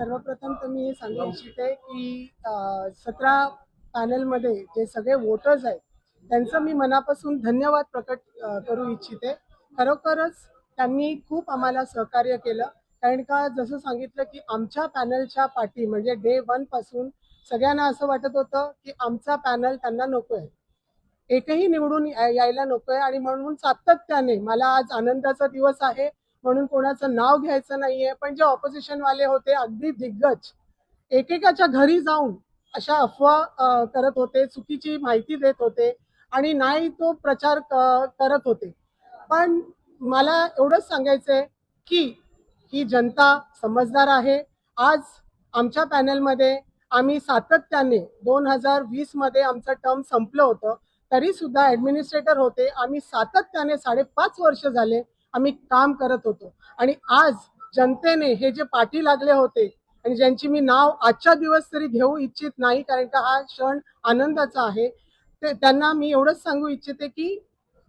सर्वप्रथम तर मी हे सांगू इच्छिते की 17 पॅनलमध्ये जे सगळे वोटर्स आहेत त्यांचं मी मनापासून धन्यवाद प्रकट करू इच्छिते। खरोखरच त्यांनी खूप आम्हाला सहकार्य केलं, कारण का जसं सांगितलं की आमच्या पॅनलच्या पाठी म्हणजे डे 1 पासून सगळ्यांना असं वाटत होतं की आमचा पॅनल त्यांना नको आहे, एकही निवडून यायला नकोय। आणि म्हणून सातत्याने मला आज आनंदाचा दिवस आहे म्हणून कोणाचं नाव घ्यायचं नाहीये, पण जे ऑपोजिशन वाले होते अगदी दिग्गज एकेकाच्या घरी जाऊन अशा अफवा करत होते, चुकीची माहिती देत होते आणि नाही तो प्रचार करत होते। पण मला एवढंच सांगायचंय की ही जनता समजदार आहे। आज आमच्या पॅनलमध्ये आम्ही सातत्याने 2020 मध्ये आमचं टर्म संपलं होतं, तरी सुद्धा ॲडमिनिस्ट्रेटर होते, आम्ही सातत्याने 5.5 वर्ष झाले आम्ही काम करत होतो। आणि आज जनतेने हे जे पाठी लागले होते आणि ज्यांची मी नाव आजच्या दिवस तरी घेऊ इच्छित नाही, कारण का हा क्षण आनंदाचा आहे, ते त्यांना मी एवढंच सांगू इच्छिते की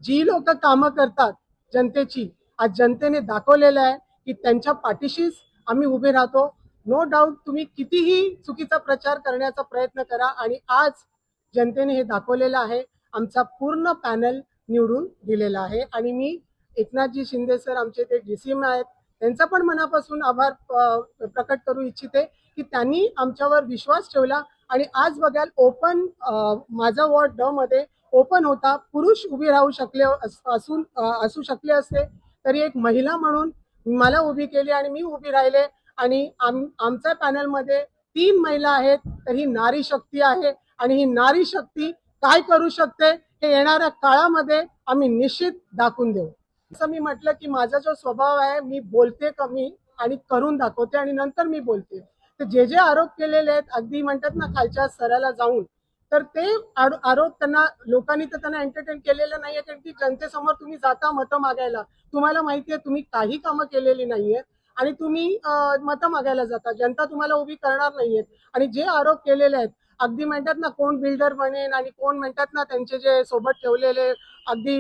जी लोक कामं करतात जनतेची, आज जनतेने दाखवलेलं आहे की त्यांच्या पाठीशीच आम्ही उभे राहतो। नो डाऊट तुम्ही कितीही चुकीचा प्रचार करण्याचा प्रयत्न करा, आणि आज जनतेने हे दाखवलेलं आहे, आमचा पूर्ण पॅनल निवडून दिलेला आहे। आणि मी एकनाथजी शिंदे सर आमचे ते DCM आहेत, त्यांचा पण मनापासून आभार प्रकट करू इच्छिते की त्यांनी आमच्यावर विश्वास ठेवला। आणि आज बघाल ओपन माझा वॉर्ड ड मध्ये ओपन होता, पुरुष उभी राहू शकले असू शकले असते, तरी एक महिला म्हणून मला उभी केली आणि मी उभी राहिले। आणि आमच्या पॅनलमध्ये 3 महिला आहेत, तर ही नारी शक्ती आहे आणि ही नारी शक्ती काय करू शकते हे येणाऱ्या काळामध्ये आम्ही निश्चित दाखवून देऊ। असं मी म्हटलं की माझा जो स्वभाव आहे, मी बोलते कमी आणि करून दाखवते आणि नंतर मी बोलते। तर जे आरोप केलेले आहेत अगदी म्हणतात ना खालच्या स्तराला जाऊन, तर ते आरोप त्यांना लोकांनी तर त्यांना एंटरटेन केलेलं नाहीये, कारण की जनतेसमोर तुम्ही जाता मतं मागायला, तुम्हाला माहितीये तुम्ही काही कामं केलेली नाहीयेत आणि तुम्ही मतं मागायला जाता, जनता तुम्हाला उभी करणार नाहीयेत। आणि जे आरोप केलेले आहेत अगदी म्हणतात ना कोण बिल्डर बनेन आणि कोण म्हणतात ना त्यांचे जे सोबत ठेवलेले अगदी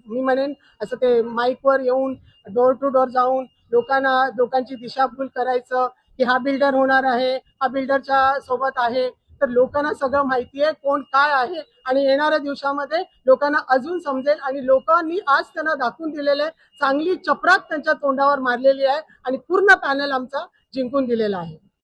मी म्हणेन असं ते माईकवर येऊन डोर टू डोर जाऊन लोकांची दिशाभूल करायचं की हा बिल्डर होणार आहे, हा बिल्डरच्या सोबत आहे, तर लोकांना सगळं माहिती आहे कोण काय आहे। आणि येणाऱ्या दिवसामध्ये लोकांना अजून समजेल आणि लोकांनी आज त्यांना दाखवून दिलेले चांगली चपराक त्यांच्या तोंडावर मारलेली आहे आणि पूर्ण पॅनल आमचा जिंकून दिलेला आहे।